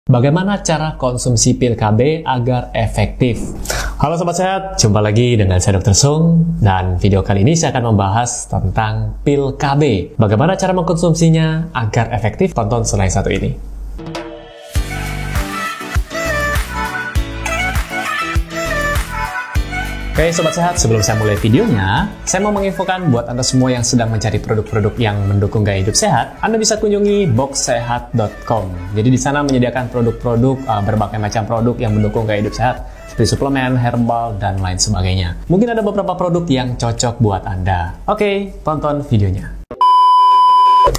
Bagaimana cara konsumsi pil KB agar efektif? Halo Sobat Sehat, jumpa lagi dengan saya Dr. Sung, dan video kali ini saya akan membahas tentang pil KB. Bagaimana cara mengkonsumsinya agar efektif? Tonton slide satu ini. Oke Sobat Sehat, sebelum saya mulai videonya, saya mau menginfokan buat Anda semua yang sedang mencari produk-produk yang mendukung gaya hidup sehat, Anda bisa kunjungi boxsehat.com. Jadi di sana menyediakan produk-produk, berbagai macam produk yang mendukung gaya hidup sehat, seperti suplemen, herbal, dan lain sebagainya. Mungkin ada beberapa produk yang cocok buat Anda. Oke, tonton videonya.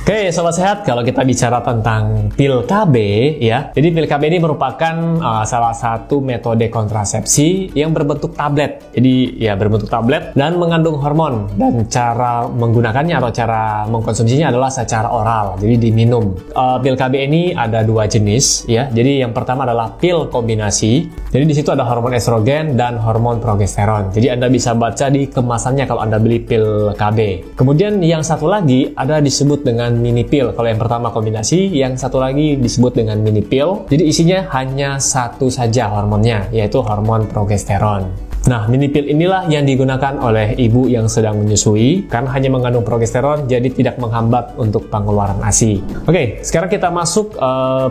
Oke, Sobat Sehat, kalau kita bicara tentang pil KB, ya, jadi pil KB ini merupakan salah satu metode kontrasepsi yang berbentuk tablet. Jadi, ya, berbentuk tablet dan mengandung hormon. Dan cara menggunakannya atau cara mengkonsumsinya adalah secara oral, jadi diminum. Pil KB ini ada dua jenis, ya. Jadi, yang pertama adalah pil kombinasi. Jadi, di situ ada hormon estrogen dan hormon progesteron. Jadi, Anda bisa baca di kemasannya kalau Anda beli pil KB. Kemudian, yang satu lagi ada disebut dengan mini pill. Kalau yang pertama kombinasi, yang satu lagi disebut dengan mini pill. Jadi isinya hanya satu saja hormonnya, yaitu hormon progesteron. Nah, mini pill inilah yang digunakan oleh ibu yang sedang menyusui, karena hanya mengandung progesteron, jadi tidak menghambat untuk pengeluaran ASI. Oke, sekarang kita masuk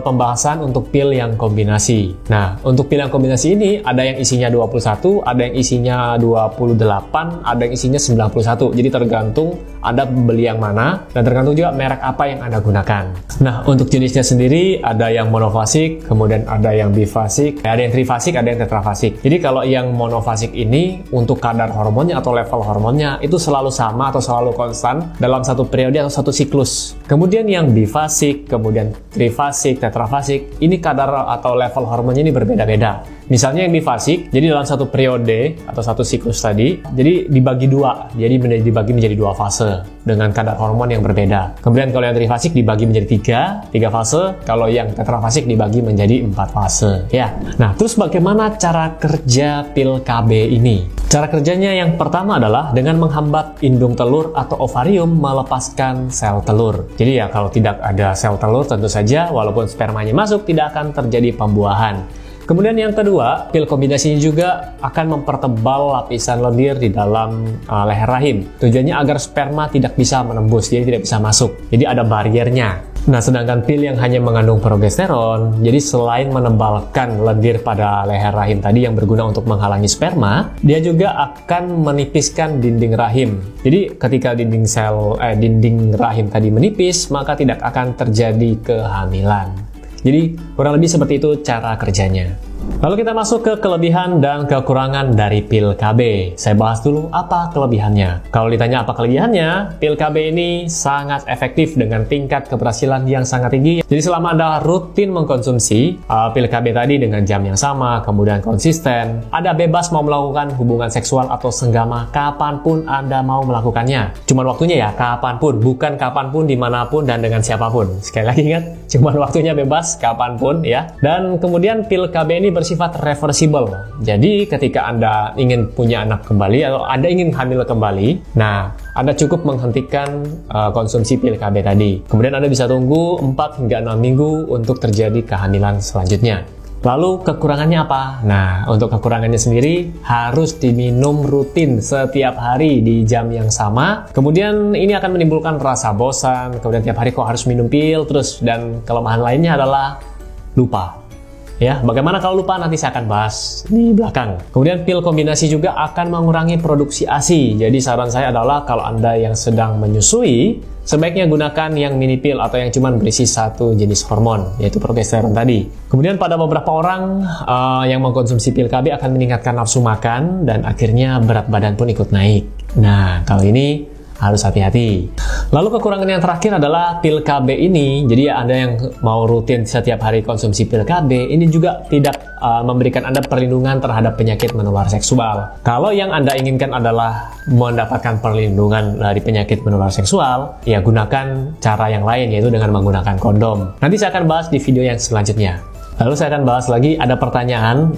pembahasan untuk pil yang kombinasi. Nah, untuk pil yang kombinasi ini, ada yang isinya 21, ada yang isinya 28, ada yang isinya 91. Jadi tergantung Anda beli yang mana, dan tergantung juga merek apa yang Anda gunakan. Nah, untuk jenisnya sendiri, ada yang monofasik, kemudian ada yang bifasik, ada yang trifasik, ada yang tetrafasik. Jadi kalau yang monofasik ini untuk kadar hormonnya atau level hormonnya itu selalu sama atau selalu konstan dalam satu periode atau satu siklus. Kemudian yang bifasik, kemudian trifasik, tetrafasik, ini kadar atau level hormonnya ini berbeda-beda. Misalnya yang bifasik, jadi dalam satu periode atau satu siklus tadi, jadi dibagi dua, jadi dibagi menjadi dua fase dengan kadar hormon yang berbeda. Kemudian kalau yang trifasik dibagi menjadi tiga fase, kalau yang tetrafasik dibagi menjadi 4 fase. Ya. Nah, terus bagaimana cara kerja pil KB ini? Cara kerjanya yang pertama adalah dengan menghambat indung telur atau ovarium melepaskan sel telur. Jadi ya kalau tidak ada sel telur, tentu saja walaupun spermanya masuk tidak akan terjadi pembuahan. Kemudian yang kedua, pil kombinasinya juga akan mempertebal lapisan lendir di dalam leher rahim. Tujuannya agar sperma tidak bisa menembus, jadi tidak bisa masuk. Jadi ada bariernya. Nah, sedangkan pil yang hanya mengandung progesteron, jadi selain menebalkan lendir pada leher rahim tadi yang berguna untuk menghalangi sperma, dia juga akan menipiskan dinding rahim. Jadi ketika dinding rahim tadi menipis, maka tidak akan terjadi kehamilan. Jadi kurang lebih seperti itu cara kerjanya. Lalu kita masuk ke kelebihan dan kekurangan dari pil KB. Saya bahas dulu apa kelebihannya. Kalau ditanya apa kelebihannya, pil KB ini sangat efektif dengan tingkat keberhasilan yang sangat tinggi. Jadi selama Anda rutin mengkonsumsi pil KB tadi dengan jam yang sama, kemudian konsisten, Anda bebas mau melakukan hubungan seksual atau senggama kapanpun Anda mau melakukannya. Cuman waktunya ya kapanpun, bukan kapanpun, dimanapun, dan dengan siapapun. Sekali lagi ingat, cuman waktunya bebas kapanpun ya. Dan kemudian pil KB ini bersifat reversible. Jadi ketika Anda ingin punya anak kembali atau Anda ingin hamil kembali, nah Anda cukup menghentikan konsumsi pil KB tadi. Kemudian Anda bisa tunggu 4 hingga 6 minggu untuk terjadi kehamilan selanjutnya. Lalu kekurangannya apa? Nah, untuk kekurangannya sendiri harus diminum rutin setiap hari di jam yang sama. Kemudian ini akan menimbulkan rasa bosan, kemudian tiap hari kok harus minum pil terus, dan kelemahan lainnya adalah lupa. Ya, bagaimana kalau lupa nanti saya akan bahas di belakang. Kemudian pil kombinasi juga akan mengurangi produksi ASI. Jadi saran saya adalah kalau Anda yang sedang menyusui, sebaiknya gunakan yang mini pill atau yang cuma berisi satu jenis hormon, yaitu progesteron tadi. Kemudian pada beberapa orang yang mengkonsumsi pil KB akan meningkatkan nafsu makan dan akhirnya berat badan pun ikut naik. Nah, kalau ini harus hati-hati. Lalu kekurangan yang terakhir adalah pil KB ini. Jadi Anda yang mau rutin setiap hari konsumsi pil KB, ini juga tidak memberikan Anda perlindungan terhadap penyakit menular seksual. Kalau yang Anda inginkan adalah mendapatkan perlindungan dari penyakit menular seksual, ya gunakan cara yang lain, yaitu dengan menggunakan kondom. Nanti saya akan bahas di video yang selanjutnya. Lalu saya akan bahas lagi, ada pertanyaan,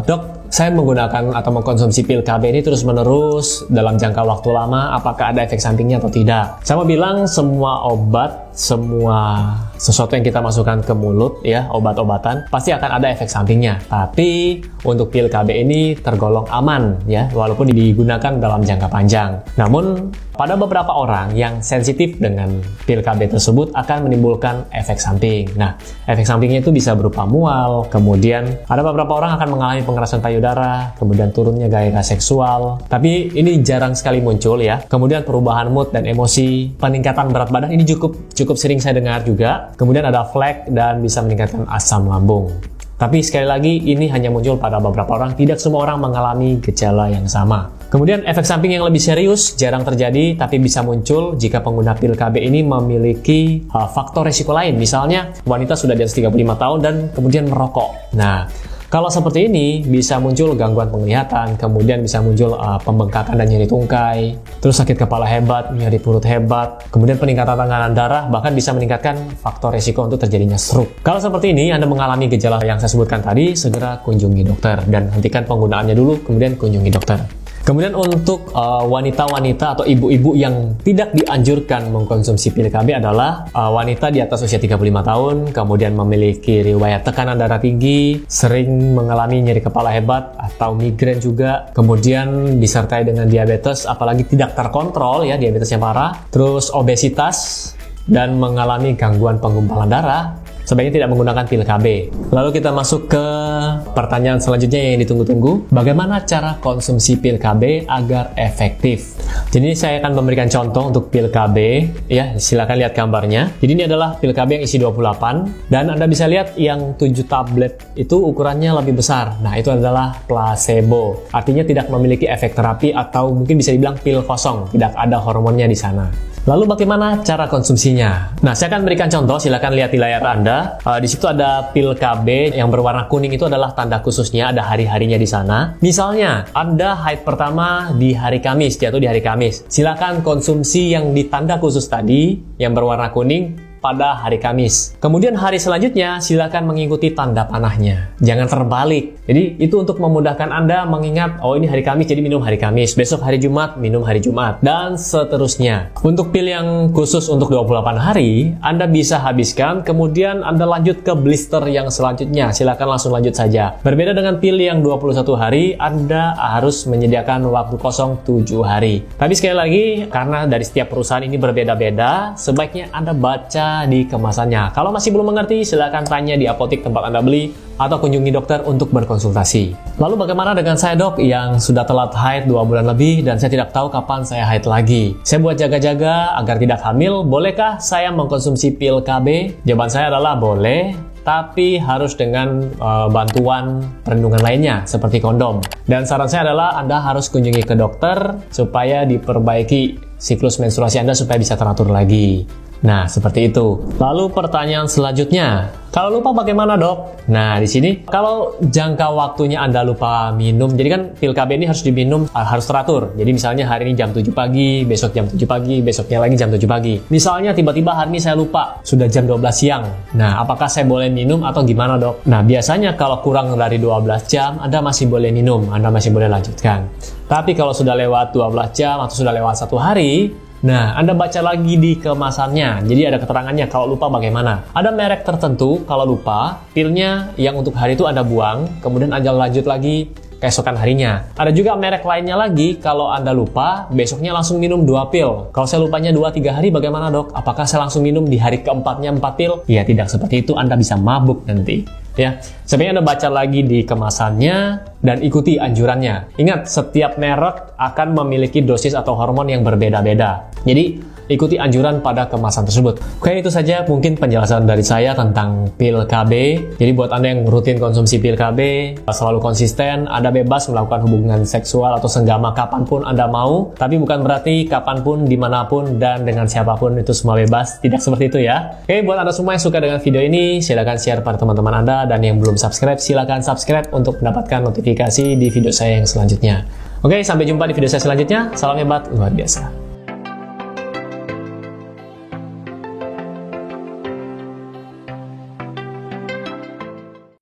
dok, saya menggunakan atau mengkonsumsi pil KB ini terus-menerus dalam jangka waktu lama, apakah ada efek sampingnya atau tidak? Saya mau bilang semua obat, semua sesuatu yang kita masukkan ke mulut, ya, obat-obatan, pasti akan ada efek sampingnya. Tapi untuk pil KB ini tergolong aman, ya, walaupun digunakan dalam jangka panjang. Namun pada beberapa orang yang sensitif dengan pil KB tersebut akan menimbulkan efek samping. Nah, efek sampingnya itu bisa berupa mual, kemudian ada beberapa orang akan mengalami pengerasan payudara, kemudian turunnya gairah seksual. Tapi ini jarang sekali muncul, ya. Kemudian perubahan mood dan emosi, peningkatan berat badan ini cukup sering saya dengar juga. Kemudian ada flek dan bisa meningkatkan asam lambung. Tapi sekali lagi ini hanya muncul pada beberapa orang, tidak semua orang mengalami gejala yang sama. Kemudian efek samping yang lebih serius jarang terjadi tapi bisa muncul jika pengguna pil KB ini memiliki faktor risiko lain. Misalnya wanita sudah di atas 35 tahun dan kemudian merokok. Nah, kalau seperti ini bisa muncul gangguan penglihatan, kemudian bisa muncul pembengkakan dan nyeri tungkai, terus sakit kepala hebat, nyeri perut hebat, kemudian peningkatan tekanan darah, bahkan bisa meningkatkan faktor risiko untuk terjadinya stroke. Kalau seperti ini Anda mengalami gejala yang saya sebutkan tadi, segera kunjungi dokter dan hentikan penggunaannya dulu, kemudian kunjungi dokter. Kemudian untuk wanita-wanita atau ibu-ibu yang tidak dianjurkan mengkonsumsi pil KB adalah wanita di atas usia 35 tahun, kemudian memiliki riwayat tekanan darah tinggi, sering mengalami nyeri kepala hebat atau migrain juga, kemudian disertai dengan diabetes, apalagi tidak terkontrol, ya, diabetesnya parah, terus obesitas, dan mengalami gangguan penggumpalan darah, sebaiknya tidak menggunakan pil KB. Lalu kita masuk ke pertanyaan selanjutnya yang ditunggu-tunggu. Bagaimana cara konsumsi pil KB agar efektif? Jadi saya akan memberikan contoh untuk pil KB, ya, silakan lihat gambarnya. Jadi ini adalah pil KB yang isi 28 dan Anda bisa lihat yang 7 tablet itu ukurannya lebih besar. Nah, itu adalah placebo. Artinya tidak memiliki efek terapi atau mungkin bisa dibilang pil kosong, tidak ada hormonnya di sana. Lalu bagaimana cara konsumsinya? Nah, saya akan berikan contoh, silakan lihat di layar Anda. Di situ ada pil KB yang berwarna kuning, itu adalah tanda khususnya, ada hari-harinya di sana. Misalnya, Anda haid pertama di hari Kamis, jatuh di hari Kamis. Silakan konsumsi yang di tanda khusus tadi, yang berwarna kuning, pada hari Kamis. Kemudian hari selanjutnya silakan mengikuti tanda panahnya. Jangan terbalik. Jadi itu untuk memudahkan Anda mengingat, oh ini hari Kamis jadi minum hari Kamis, besok hari Jumat minum hari Jumat, dan seterusnya. Untuk pil yang khusus untuk 28 hari, Anda bisa habiskan, kemudian Anda lanjut ke blister yang selanjutnya. Silakan langsung lanjut saja. Berbeda dengan pil yang 21 hari, Anda harus menyediakan waktu kosong 7 hari. Tapi sekali lagi, karena dari setiap perusahaan ini berbeda-beda, sebaiknya Anda baca di kemasannya. Kalau masih belum mengerti, silakan tanya di apotek tempat Anda beli atau kunjungi dokter untuk berkonsultasi. Lalu bagaimana dengan saya, dok, yang sudah telat haid 2 bulan lebih dan saya tidak tahu kapan saya haid lagi? Saya buat jaga-jaga agar tidak hamil, bolehkah saya mengkonsumsi pil KB? Jawaban saya adalah boleh, tapi harus dengan bantuan perlindungan lainnya seperti kondom. Dan saran saya adalah Anda harus kunjungi ke dokter supaya diperbaiki siklus menstruasi Anda supaya bisa teratur lagi. Nah, seperti itu. Lalu pertanyaan selanjutnya, kalau lupa bagaimana, dok? Nah, di sini kalau jangka waktunya Anda lupa minum, jadi kan pil KB ini harus diminum, harus teratur. Jadi misalnya hari ini jam 7 pagi, besok jam 7 pagi, besoknya lagi jam 7 pagi. Misalnya tiba-tiba hari ini saya lupa, sudah jam 12 siang. Nah, apakah saya boleh minum atau gimana, dok? Nah, biasanya kalau kurang dari 12 jam, Anda masih boleh minum, Anda masih boleh lanjutkan. Tapi kalau sudah lewat 12 jam atau sudah lewat 1 hari, nah, Anda baca lagi di kemasannya, jadi ada keterangannya kalau lupa bagaimana. Ada merek tertentu, kalau lupa, pilnya yang untuk hari itu Anda buang, kemudian Anda lanjut lagi keesokan harinya. Ada juga merek lainnya lagi, kalau Anda lupa, besoknya langsung minum 2 pil. Kalau saya lupanya 2-3 hari, bagaimana, dok? Apakah saya langsung minum di hari keempatnya 4 pil? Ya, tidak seperti itu, Anda bisa mabuk nanti. Ya, sebaiknya Anda baca lagi di kemasannya dan ikuti anjurannya. Ingat, setiap merek akan memiliki dosis atau hormon yang berbeda-beda. Jadi, ikuti anjuran pada kemasan tersebut. Oke, itu saja mungkin penjelasan dari saya tentang pil KB. Jadi buat Anda yang rutin konsumsi pil KB, selalu konsisten, Anda bebas melakukan hubungan seksual atau senggama kapanpun Anda mau. Tapi bukan berarti kapanpun, dimanapun, dan dengan siapapun itu semua bebas. Tidak seperti itu ya. Oke, buat Anda semua yang suka dengan video ini, silakan share pada teman-teman Anda. Dan yang belum subscribe, silakan subscribe untuk mendapatkan notifikasi di video saya yang selanjutnya. Oke, sampai jumpa di video saya selanjutnya. Salam hebat, luar biasa.